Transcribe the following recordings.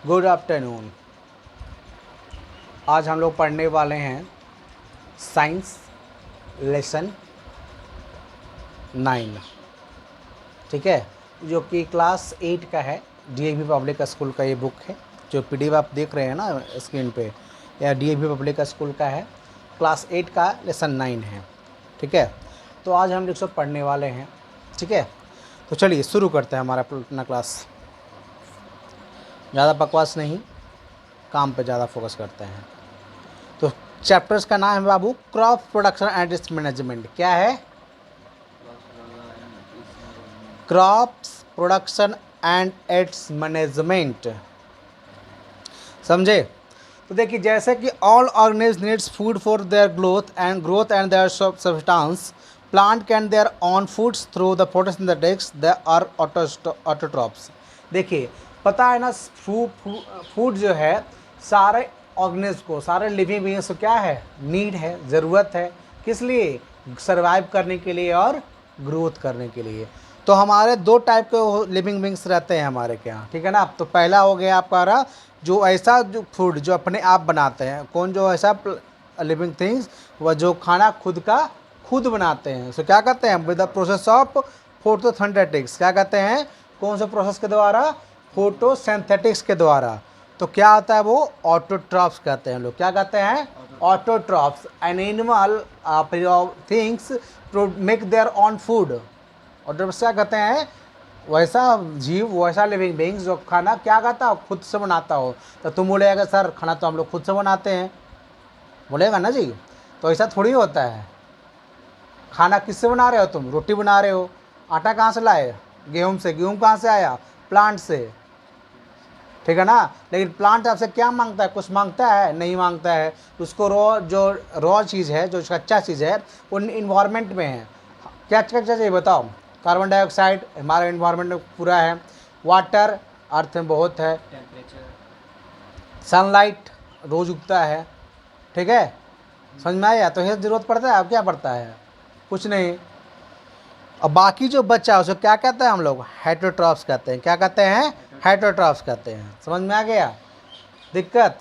Good afternoon. आज हम लोग पढ़ने वाले हैं साइंस लेसन 9, ठीक है, जो कि क्लास 8 का है। डीएवी पब्लिक स्कूल का ये बुक है, जो पीडीएफ आप देख रहे हैं ना स्क्रीन पे, या डीएवी पब्लिक स्कूल का है। क्लास 8 का लेसन 9 है, ठीक है। तो आज हम लोग सब पढ़ने वाले हैं, ठीक है। तो चलिए शुरू करते हैं हमारा अपना क्लास। ज़्यादा बकवास नहीं, काम पे ज़्यादा फोकस करते हैं। तो चैप्टर्स का नाम है बाबू crop production and its management. क्या है? Crops production and its management. समझे? तो देखिए, जैसे कि all organism needs food for their growth and their substance, plant can their own foods through the photosynthetics, they are autotrophs. देखिए, पता है ना, फूड जो है सारे ऑर्गेनिज्म को, सारे लिविंग बीइंग्स को क्या है? नीड है, ज़रूरत है। किस लिए? सर्वाइव करने के लिए और ग्रोथ करने के लिए। तो हमारे दो टाइप के लिविंग बीइंग्स रहते हैं हमारे के यहाँ, ठीक है ना। तो पहला हो गया आपका जो ऐसा जो फूड जो अपने आप बनाते हैं। कौन? जो ऐसा लिविंग थिंग्स, वह जो खाना खुद बनाते हैं। सो क्या कहते हैं? With the process of photosynthetics. क्या कहते हैं? कौन से प्रोसेस के द्वारा? फोटोसिंथेटिक्स के द्वारा। तो क्या आता है वो? ऑटोट्रॉप्स कहते हैं लोग। क्या कहते हैं? Autotrophs. An animal things to make their own food. Autotrophs क्या कहते हैं? वैसा जीव, वैसा लिविंग बीइंग्स जो खाना क्या कहता हो? खुद से बनाता हो। तो तुम बोलेगा सर खाना तो हम लोग खुद से बनाते हैं, बोलेगा ना जी। तो ऐसा थोड़ी होता है। खाना किससे बना रहे हो तुम? रोटी बना रहे हो। आटा कहाँ से लाए? गेहूँ से। गेहूँ कहाँ से आया? प्लांट से, ठीक है ना। लेकिन प्लांट आपसे क्या मांगता है? कुछ मांगता है? नहीं मांगता है। उसको रॉ चीज़ है, जो कच्चा चीज़ है, वो इन्वायरमेंट में है। क्या कच्चा चाहिए बताओ? कार्बन डाइऑक्साइड हमारे इन्वायरमेंट में पूरा है, वाटर अर्थ में बहुत है, सनलाइट रोज उगता है, ठीक है। समझ में आया? तो ये ज़रूरत पड़ता है। अब क्या पड़ता है? कुछ नहीं। और बाकी जो बच्चा है उसको क्या कहते हैं हम लोग? हेटरोट्रॉप्स कहते हैं। क्या कहते हैं? हेटरोट्रॉप्स कहते हैं। समझ में आ गया दिक्कत?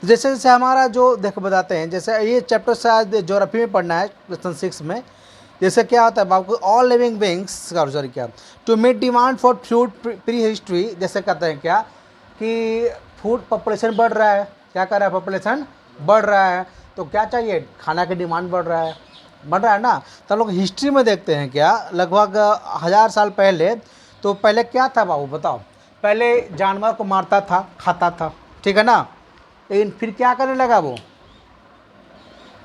जैसे जैसे हमारा जो देखो बताते हैं, जैसे ये चैप्टर शायद ज्योग्राफी में पढ़ना है, क्वेश्चन 6 में। जैसे क्या होता है बाबू? ऑल लिविंग बीइंग्स, सॉरी क्या, to meet demand for food prehistory. जैसे कहते हैं क्या कि फूड पॉपुलेशन बढ़ रहा है। क्या कर रहा है? पॉपुलेशन बढ़ रहा है, तो क्या चाहिए? खाना की डिमांड बढ़ रहा है ना। तो हम लोग हिस्ट्री में देखते हैं क्या, लगभग 1000 साल पहले, तो पहले क्या था बाबू बताओ? पहले जानवर को मारता था, खाता था, ठीक है ना। लेकिन फिर क्या करने लगा वो?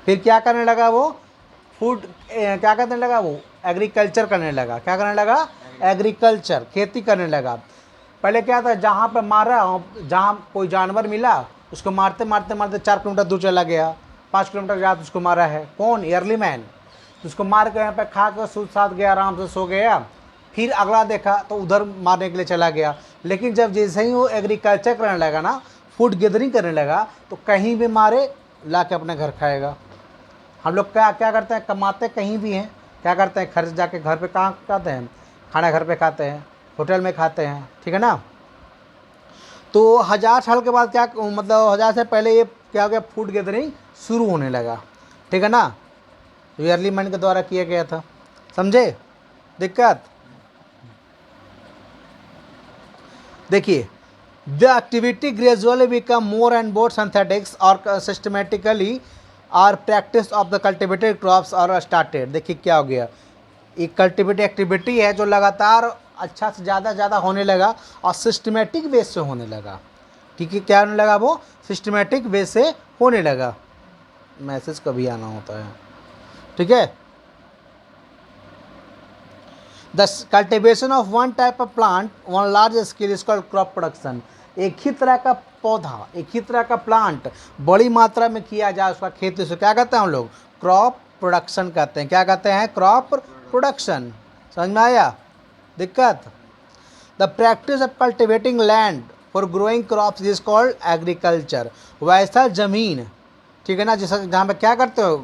फूड क्या करने लगा वो? एग्रीकल्चर करने लगा। क्या करने लगा? एग्रीकल्चर, खेती करने लगा। पहले क्या था? जहाँ पर मारा, जहाँ कोई जानवर मिला उसको मारते मारते मारते 4 किलोमीटर दूर चला गया, 5 किलोमीटर ज्यादा उसको मारा है। कौन? Early man. उसको मार के यहाँ पे खा कर सूद साथ गया, आराम से सो गया। फिर अगला देखा तो उधर मारने के लिए चला गया। लेकिन जब जैसे ही वो एग्रीकल्चर करने लगा ना, फूड गैदरिंग करने लगा, तो कहीं भी मारे ला के अपने घर खाएगा। हम लोग क्या क्या करते हैं? कमाते कहीं भी हैं, क्या करते हैं? खर्च जाके घर पे कहाँ खाते हैं? खाना घर पे खाते हैं, होटल में खाते हैं, ठीक है ना। तो 1000 साल के बाद क्या, मतलब 1000 से पहले ये क्या हो गया? फूड गैदरिंग शुरू होने लगा, ठीक है ना। तो अर्ली मैन के द्वारा किया गया था। समझे दिक्कत? देखिए, the activity gradually become more and more synthetics और systematically are practice of the cultivated crops और स्टार्टेड। देखिए क्या हो गया? एक कल्टिवेटेड एक्टिविटी है जो लगातार अच्छा से ज़्यादा होने लगा और सिस्टमेटिक बेस से होने लगा, ठीक है। क्या होने लगा? वो सिस्टमेटिक बेस से होने लगा। मैसेज कभी आना होता है, ठीक है। The cultivation of one type of plant one large scale is called crop production. एक ही तरह का पौधा, एक ही तरह का प्लांट बड़ी मात्रा में किया जाए उसका खेती, से क्या कहते हैं हम लोग? क्रॉप प्रोडक्शन कहते हैं। क्या कहते हैं? Crop production. समझ में आया दिक्कत? The practice of cultivating land for growing crops is called agriculture. वैसा जमीन, ठीक है ना, जैसा जहाँ पे क्या करते हो?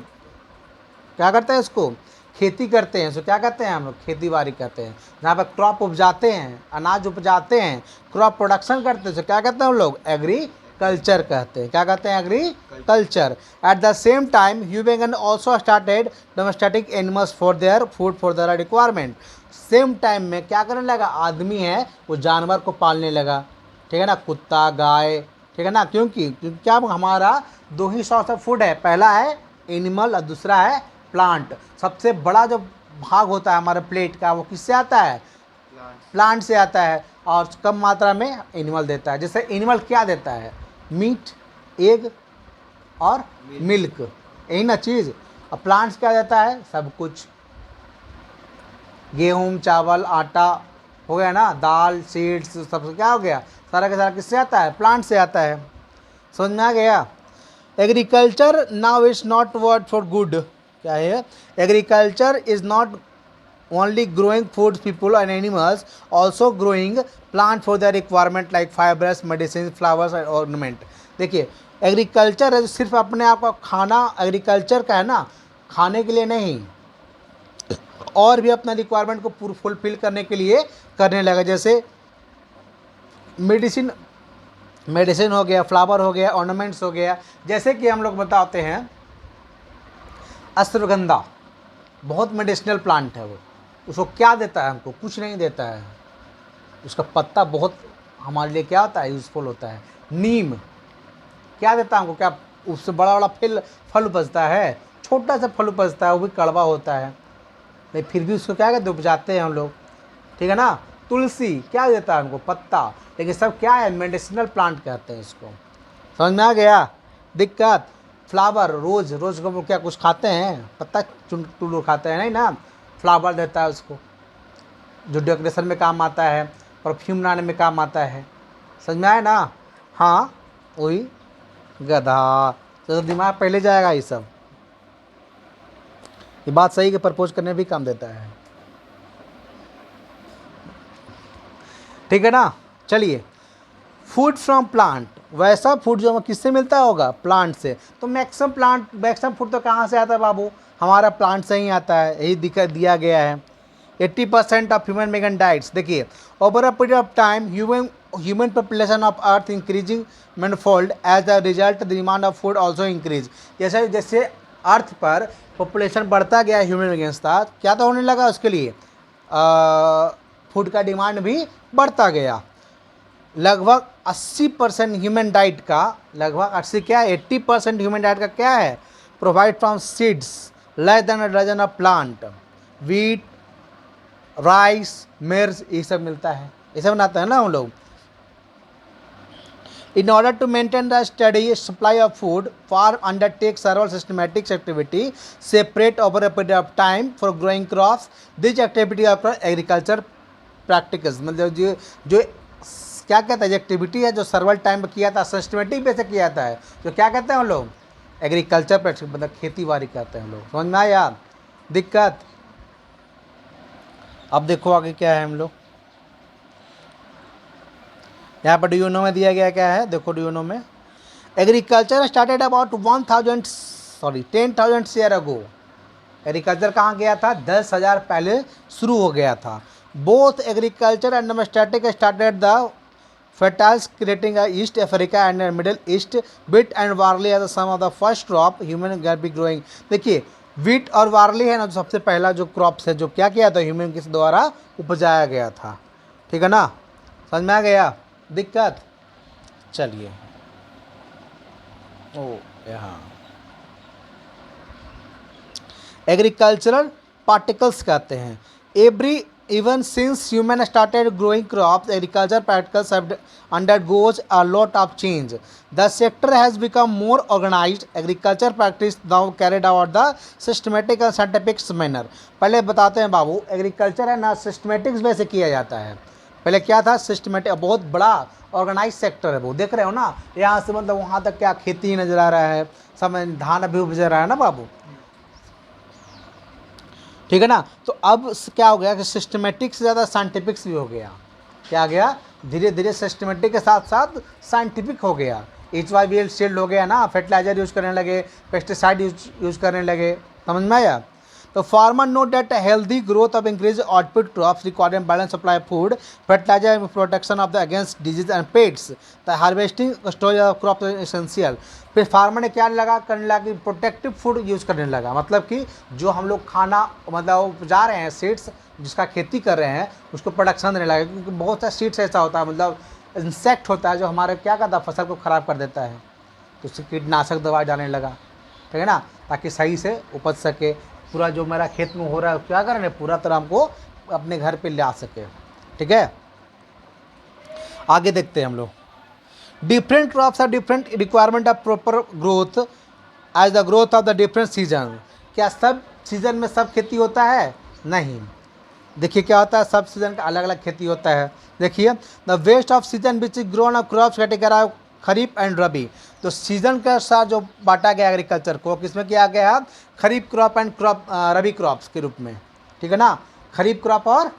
क्या करते हैं इसको? खेती करते हैं, सो क्या कहते हैं हम लोग, खेती बाड़ी कहते हैं। जहाँ पर क्रॉप उपजाते हैं, अनाज उपजाते हैं, क्रॉप प्रोडक्शन करते हैं, सो क्या कहते हैं हम लोग, एग्रीकल्चर कहते हैं। क्या कहते हैं, agriculture. At the same time human also started domestic animals for their food for their requirement. Same time में क्या करने लगा, आदमी है वो जानवर को पालने लगा, ठीक है ना, कुत्ता, गाय, ठीक है ना। क्योंकि क्या हमारा दो ही सोर्स ऑफ फूड है, पहला है एनिमल और दूसरा है प्लांट। सबसे बड़ा जो भाग होता है हमारे प्लेट का वो किससे आता है, प्लांट से आता है, और कम मात्रा में एनिमल देता है। जैसे एनिमल क्या देता है, मीट, एग और मिल्क, यही ना चीज़। और प्लांट्स क्या देता है, सब कुछ, गेहूँ, चावल, आटा हो गया ना, दाल, सीड्स, सब क्या हो गया, सारा का सारा किससे आता है, प्लांट से आता है। समझ में आ गया। Agriculture now is not word for good, क्या है, agriculture is not only growing food people and animals, also growing plant for their requirement like fibres, medicine, flowers and ornament. देखिए एग्रीकल्चर है सिर्फ अपने आप का खाना, एग्रीकल्चर का है ना, खाने के लिए नहीं, और भी अपना रिक्वायरमेंट को फुलफिल करने के लिए करने लगा। जैसे मेडिसिन हो गया, फ्लावर हो गया, ऑर्नामेंट्स हो गया। जैसे कि हम लोग बताते हैं अश्वगंधा बहुत मेडिसिनल प्लांट है, वो उसको क्या देता है हमको, कुछ नहीं देता है। उसका पत्ता बहुत हमारे लिए क्या होता है, यूज़फुल होता है। नीम क्या देता है हमको, क्या उससे बड़ा बड़ा फल उपजता है, छोटा सा फल उपजता है, वो भी कड़वा होता है, नहीं फिर भी उसको क्या कहते उपजाते हैं हम लोग, ठीक है ना। तुलसी क्या देता है हमको, पत्ता, लेकिन सब क्या है, मेडिसिनल प्लांट कहते हैं इसको। समझ में आ गया दिक्कत। फ्लावर, रोज़ को क्या कुछ खाते हैं, पत्ता टुल्लू खाते हैं, नहीं ना, फ्लावर देता है उसको, जो डेकोरेशन में काम आता है, परफ्यूम बनाने में काम आता है। समझ में आया ना। हाँ वही गधा, तो दिमाग पहले जाएगा ये सब, ये बात सही कि प्रपोज करने भी काम देता है, ठीक है ना। चलिए, फूड फ्रॉम प्लांट, वैसा फूड जो हमें किससे मिलता होगा, प्लांट से। तो मैक्सिमम फूड तो कहाँ से आता है बाबू, हमारा प्लांट से ही आता है, यही दिया गया है। 80% ऑफ ह्यूमन मेगन डाइट्स। देखिए over a period of time human population of earth increasing manifold, as the result the demand of food also increase. जैसे जैसे अर्थ पर पॉपुलेशन बढ़ता गया ह्यूमन बिंग्स का, क्या तो होने लगा, उसके लिए फूड का डिमांड भी बढ़ता गया। लगभग 80% ह्यूमन डाइट का, लगभग 80 क्या है, 80% ह्यूमन डाइट का क्या है, provide from seeds, less than a dozen of plant, wheat, rice, मिर्च, ये सब मिलता है, ये सब बनाते हैं ना हम लोग। In order to maintain the steady supply of food, farm undertakes several systematic activity separate over a period of time for growing crops. These activity are agriculture practices. मतलब जो क्या कहता है, एक्टिविटी है जो सर्वल टाइम पे किया था, सिस्टमेटिक पे से किया था, जो क्या कहते हैं हम लोग, एग्रीकल्चर प्रैक्टिस, मतलब खेती बाड़ी करते हैं हम लोग। समझ में आया दिक्कत। अब देखो आगे क्या है हम लोग, यहाँ पर डीयूनो में दिया गया क्या है, देखो डीयूनो में, agriculture started about 10,000 year ago. Agriculture कहाँ गया था, 10,000 पहले शुरू हो गया था। Both agriculture and domestic started the fertiles creating East Africa and Middle East. Wheat and barley are some of the first crop human can be growing. देखिए wheat और बार्ली है ना, जो सबसे पहला जो क्रॉप्स है, जो क्या किया था, ह्यूमन के द्वारा उपजाया गया था, ठीक है ना। समझ में आ गया दिक्कत। चलिए यहाँ एग्रीकल्चरल पार्टिकल्स कहते हैं। Every even since human started growing crops, agriculture particles have undergoes a lot of change. The sector has become more organized. Agriculture practice now carried out the systematic and scientific manner. पहले बताते हैं बाबू, agriculture है ना systematics वे से किया जाता है। पहले क्या था, सिस्टमेटिक, बहुत बड़ा ऑर्गेनाइज सेक्टर है वो, देख रहे हो ना, यहाँ से मतलब वहाँ तक क्या खेती ही नज़र आ रहा है, सब धान अभी उपज रहा है ना बाबू, ठीक है ना। तो अब क्या हो गया कि सिस्टमेटिक से ज़्यादा साइंटिफिक्स भी हो गया। क्या गया, धीरे धीरे सिस्टमेटिक के साथ साथ साइंटिफिक हो गया। HYBL शील्ड हो गया ना, फर्टिलाइजर यूज करने लगे, पेस्टिसाइड यूज करने लगे। समझ में आया। तो farmer note that healthy growth of increase output crops required balance supply food fertilizer protection of the against disease and pests the harvesting storage of crop essential. फिर farmer ने क्या करने लगा कि प्रोटेक्टिव फूड यूज़ करने लगा, मतलब कि जो हम लोग खाना मतलब उपजा रहे हैं सीड्स जिसका खेती कर रहे हैं उसको प्रोडक्शन देने लगा, क्योंकि बहुत सा सीड्स ऐसा होता है मतलब इंसेक्ट होता है जो हमारे क्या करता है फसल को ख़राब कर देता है, तो उससे कीटनाशक दवा डालने लगा, ठीक है ना, ताकि सही से उपज सके। पूरा जो मेरा खेत में हो रहा है क्या करें पूरा तरह हमको अपने घर पे ले आ सके, ठीक है। आगे देखते हैं हम लोग। Different crops are different requirement of proper growth as the growth of the different season. क्या सब सीजन में सब खेती होता है? नहीं। देखिए क्या होता है, सब सीजन का अलग अलग खेती होता है। देखिए the west of season which is grown of crops category kharif and rabi. तो सीजन के साथ जो बांटा गया एग्रीकल्चर को किसमें किया गया? खरीफ क्रॉप एंड रबी क्रॉप्स के रूप में, ठीक है ना। खरीफ क्रॉप और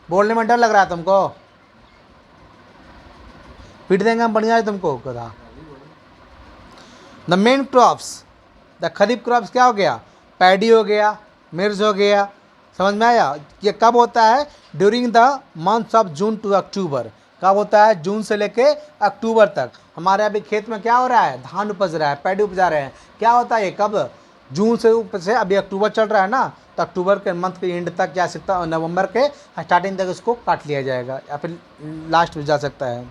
बोलने में डर लग रहा है तुमको? पीट देंगे हम बढ़िया है तुमको कदा। The main crops, the kharif crops क्या हो गया? पैडी हो गया, मिर्च हो गया, समझ में आया। ये कब होता है? During the months of June to October. कब होता है? जून से लेके अक्टूबर तक। हमारे अभी खेत में क्या हो रहा है? धान उपज रहा है, पैडी उपजा रहे हैं। क्या होता है ये? कब? जून से अभी अक्टूबर चल रहा है ना, तो अक्टूबर के मंथ के एंड तक जा सकता है, नवंबर के स्टार्टिंग तक इसको काट लिया जाएगा या फिर लास्ट में जा सकता है।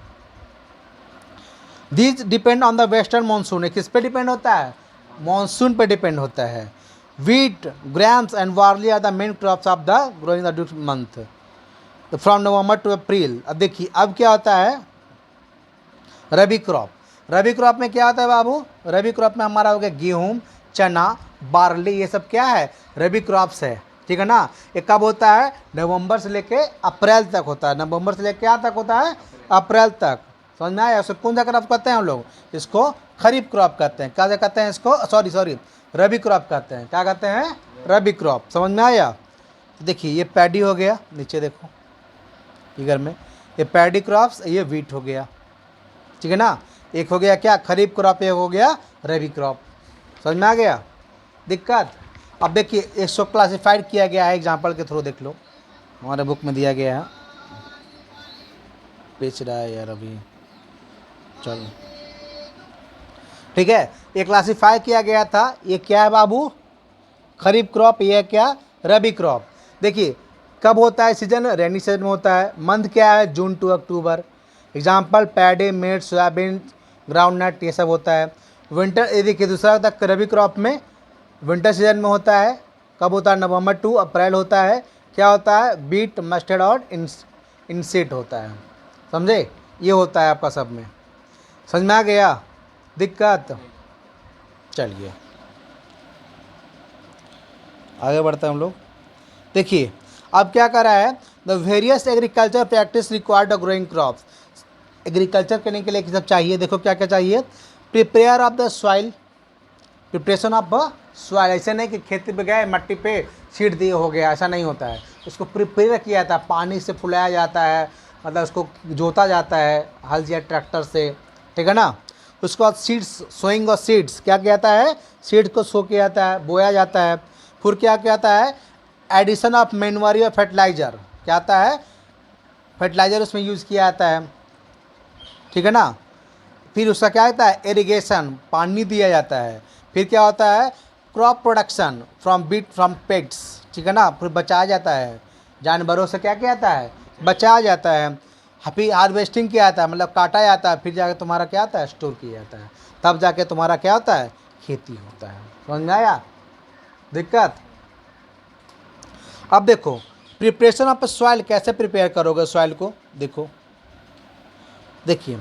This depend on the western monsoon. किस पे डिपेंड होता है? मानसून पे डिपेंड होता है। Wheat, grams and barley are the main crops of the growing the month from November to April. अब देखिए अब क्या होता है? रबी क्रॉप। रबी क्रॉप में क्या होता है बाबू? रबी क्रॉप में हमारा हो गया गेहूँ, चना, बार्ली, ये सब क्या है? रबी क्रॉप्स है, ठीक है ना। ये कब होता है? नवंबर से लेके अप्रैल तक होता है। नवंबर से लेके क्या तक होता है? अप्रैल तक। समझ में आया? उसको कौन सा क्रॉप कहते हैं हम लोग? इसको खरीफ क्रॉप कहते हैं। क्या कहते हैं इसको? सॉरी रबी क्रॉप कहते हैं। क्या कहते हैं? रबी क्रॉप। समझ में आया? देखिए ये पैडी हो गया, नीचे देखो फिगर में, ये पैडी क्रॉप्स, ये वीट हो गया, ठीक है ना। एक हो गया क्या? खरीफ क्रॉप, एक हो गया रबी क्रॉप। समझ में आ गया दिक्कत? अब देखिए इसको क्लासिफाइड किया गया है, एग्जाम्पल के थ्रू देख लो, हमारे बुक में दिया गया है। बेच रहा है यार अभी, चलो ठीक है। ये क्लासिफाई किया गया था। ये क्या है बाबू? खरीफ क्रॉप। ये क्या? रबी क्रॉप। देखिए कब होता है सीजन? रेनी सीजन में होता है। मंथ क्या है? जून टू अक्टूबर। एग्जाम्पल पैडी, मिर्च, सोयाबीन, ग्राउंडनट, ये सब होता है। विंटर, ये देखिए दूसरा होता है रबी क्रॉप में, विंटर सीजन में होता है। कब होता है? नवंबर टू अप्रैल होता है। क्या होता है? बीट, मस्टर्ड और इनसीड होता है। समझे? ये होता है आपका सब में। समझ में आ गया दिक्कत? चलिए आगे बढ़ते हैं हम लोग। देखिए अब क्या कर रहा है? The various agriculture practice required growing crops. Agriculture करने के लिए सब चाहिए। देखो क्या क्या चाहिए? Prepare of the soil, preparation of soil. ऐसे नहीं कि खेती पे गए मट्टी पे सीड दिए हो गया, ऐसा नहीं होता है। उसको प्रिपेयर किया जाता है, पानी से फुलाया जाता है, मतलब उसको जोता जाता है हल या ट्रैक्टर से, ठीक है ना। उसके बाद सीड्स, सोइंग और सीड्स, क्या किया जाता है? सीड्स को सो किया जाता है, बोया जाता है। फिर क्या किया जाता है? एडिशन ऑफ मैन्योर और फर्टिलाइज़र, क्या आता है? फर्टिलाइज़र उसमें यूज़ किया जाता है, ठीक है ना। फिर उसका क्या होता है? इरिगेशन, पानी दिया जाता है। फिर क्या होता है? Crop production from weed from pests, ठीक है ना। फिर बचाया जाता है, जानवरों से क्या किया जाता है? बचाया जाता है। फिर हार्वेस्टिंग किया जाता है, मतलब काटा जाता है, फिर जाके तुम्हारा क्या आता है? स्टोर किया जाता है, तब जाके तुम्हारा क्या होता है? खेती होता है। समझ में आया दिक्कत? अब देखो प्रिपरेशन ऑफ सॉइल, कैसे प्रिपेयर करोगे सॉइल को? देखिए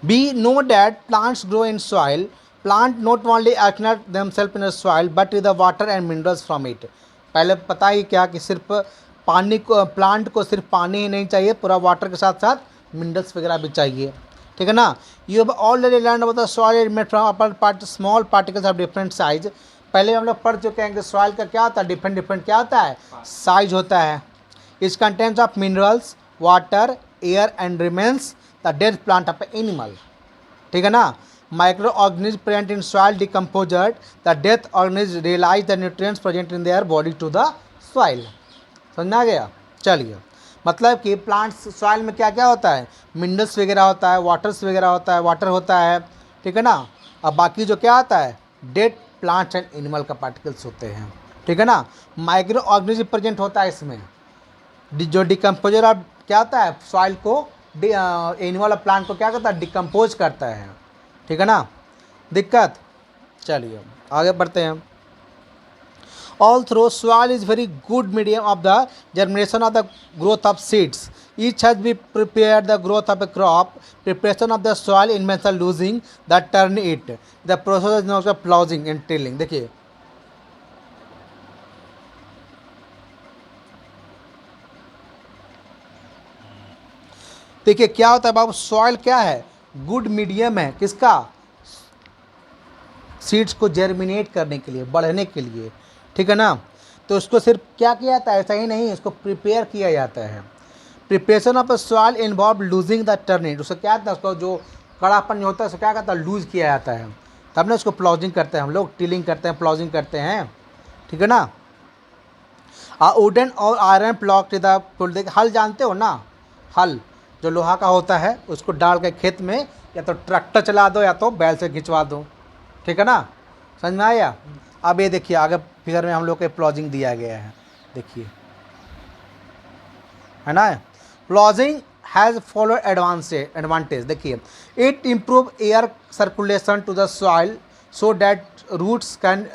we know that plants grow in soil, plant not only एक्नट themself in soil but with the water and minerals from it. पहले पता ही क्या कि सिर्फ पानी को, प्लांट को सिर्फ पानी ही नहीं चाहिए, पूरा वाटर के साथ साथ मिनरल्स वगैरह भी चाहिए, ठीक है ना। You have already learn about the soil made from upper part small particles of different size. पहले हम लोग पढ़ चुके हैं कि सॉइल का क्या होता है? डिफरेंट क्या होता है? साइज होता है। इस contents of minerals, water, air and remains the dead plant of animal, ठीक है ना। Microorganism present in soil decomposer the death organism realize the nutrients present in their body to the soil. समझ में आ गया? चलिए, मतलब कि plants soil में क्या क्या होता है, मिनरल्स वगैरह होता है, वाटर्स वगैरह होता है, वाटर होता है, ठीक है ना। अब बाकी जो क्या आता है, डेड प्लांट्स एंड एनिमल का पार्टिकल्स होते हैं, ठीक है ना। माइक्रो ऑर्गेनिज्म प्रेजेंट होता है इसमें, जो डिकम्पोजर अब क्या होता है, सॉइल को एनिमल और प्लांट को क्या करता है, डिकम्पोज करता है, ठीक है ना। दिक्कत, चलिए आगे बढ़ते हैं। Although soil is very good medium of the germination of the growth of seeds, each has been prepared the growth of a crop. Preparation of the soil involves losing the turn it. The process is known as ploughing and tilling. देखिए देखिए क्या होता है बाबू, soil क्या है, good medium है किसका, seeds को जर्मिनेट करने के लिए, बढ़ने के लिए, ठीक है ना। तो उसको सिर्फ क्या किया जाता है, ऐसा ही नहीं, इसको प्रिपेयर किया जाता है। Preparation of soil involve loosing the turn it, उसको क्या होता है, उसको जो कड़ापन होता है उसको क्या कहता है, लूज किया जाता है, तब ना उसको प्लॉजिंग करते हैं हम लोग, टिलिंग करते हैं, प्लॉजिंग करते हैं, ठीक है ना। वुडन और आयरन प्लॉक टू द, हल जानते हो ना, हल जो लोहा का होता है उसको डाल के खेत में या तो ट्रैक्टर चला दो या तो बैल से खिंचवा दो, ठीक है ना। समझ में आया? अब ये देखिए आगे फिगर में हम लोग के प्लॉजिंग दिया गया है, देखिए, है ना। प्लॉजिंग हैज़ फॉलो एडवांटेज, देखिए, it improve air circulation to the soil so that roots can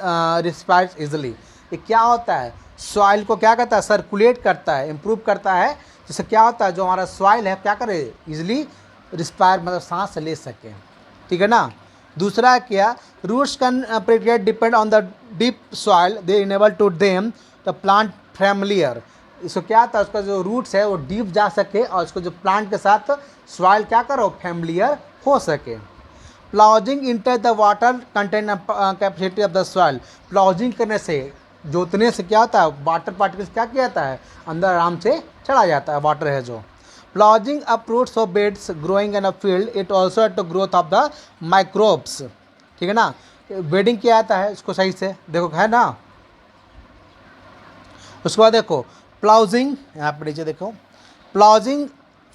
respire easily. ये क्या होता है, सॉइल को क्या करता है, सर्कुलेट करता है, इम्प्रूव करता है, जिससे क्या होता है, जो हमारा सॉइल है क्या करे, इजिली रिस्पायर मतलब सांस ले सके, ठीक है ना। दूसरा क्या, रूट्स कैन प्रेगेट depend on the deep soil, they enable to them the plant familiar. इसको क्या होता है, उसका जो रूट्स है वो डीप जा सके और उसको जो प्लांट के साथ सॉइल क्या करो, फैमिलियर हो सके। Ploughing inter the water content capacity of the soil, ploughing करने से, जोतने से क्या होता है, वाटर पार्टिकल्स क्या किया जाता है, अंदर आराम से चला जाता है, वाटर है जो। Ploughing uproots of beds growing in a field, it also to growth of the microbes, ठीक है ना। बेडिंग किया जाता है इसको सही से, देखो है ना। उसके बाद देखो प्लाउजिंग, यहाँ पर नीचे देखो, ploughing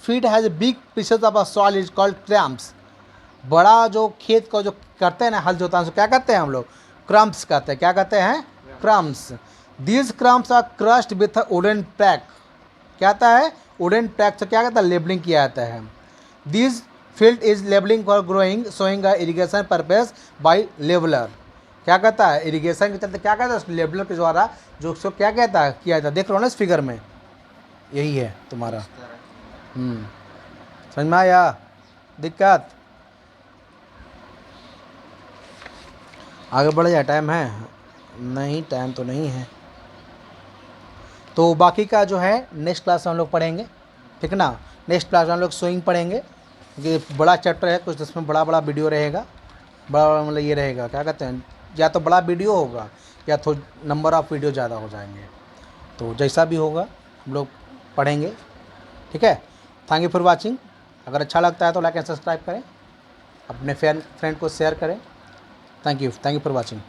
feed has a big pieces of a soil is called crumps. बड़ा जो खेत को जो करते हैं ना, हल जोता है, उसको क्या कहते हैं हम लोग, क्रम्प्स कहते हैं, क्या कहते हैं, crumps. These crumps are crushed with a wooden pack, क्या आता है, वुडन पैक से क्या कहता है, लेबलिंग किया जाता है। These field is labelling for growing showing a irrigation purpose by leveller, क्या कहता है, इरीगेशन के चलते क्या कहता है, लेबलर के द्वारा जो उसको क्या कहता है, किया जाता है। देख रहे हो ना इस फिगर में, यही है तुम्हारा। समझ में आया? दिक्कत, आगे बढ़ जाए, टाइम है नहीं, टाइम तो नहीं है, तो बाकी का जो है नेक्स्ट क्लास में हम लोग पढ़ेंगे, ठीक है ना। नेक्स्ट क्लास में हम लोग सोइंग पढ़ेंगे, क्योंकि बड़ा चैप्टर है कुछ, इसमें बड़ा बड़ा वीडियो रहेगा, बड़ा मतलब ये रहेगा, क्या कहते हैं, या तो बड़ा वीडियो होगा या तो नंबर ऑफ़ वीडियो ज़्यादा हो जाएंगे, तो जैसा भी होगा हम लोग पढ़ेंगे, ठीक है। Thank you for watching. अगर अच्छा लगता है तो लाइक एंड सब्सक्राइब करें, अपने फ्रेंड को शेयर करें। Thank you for watching.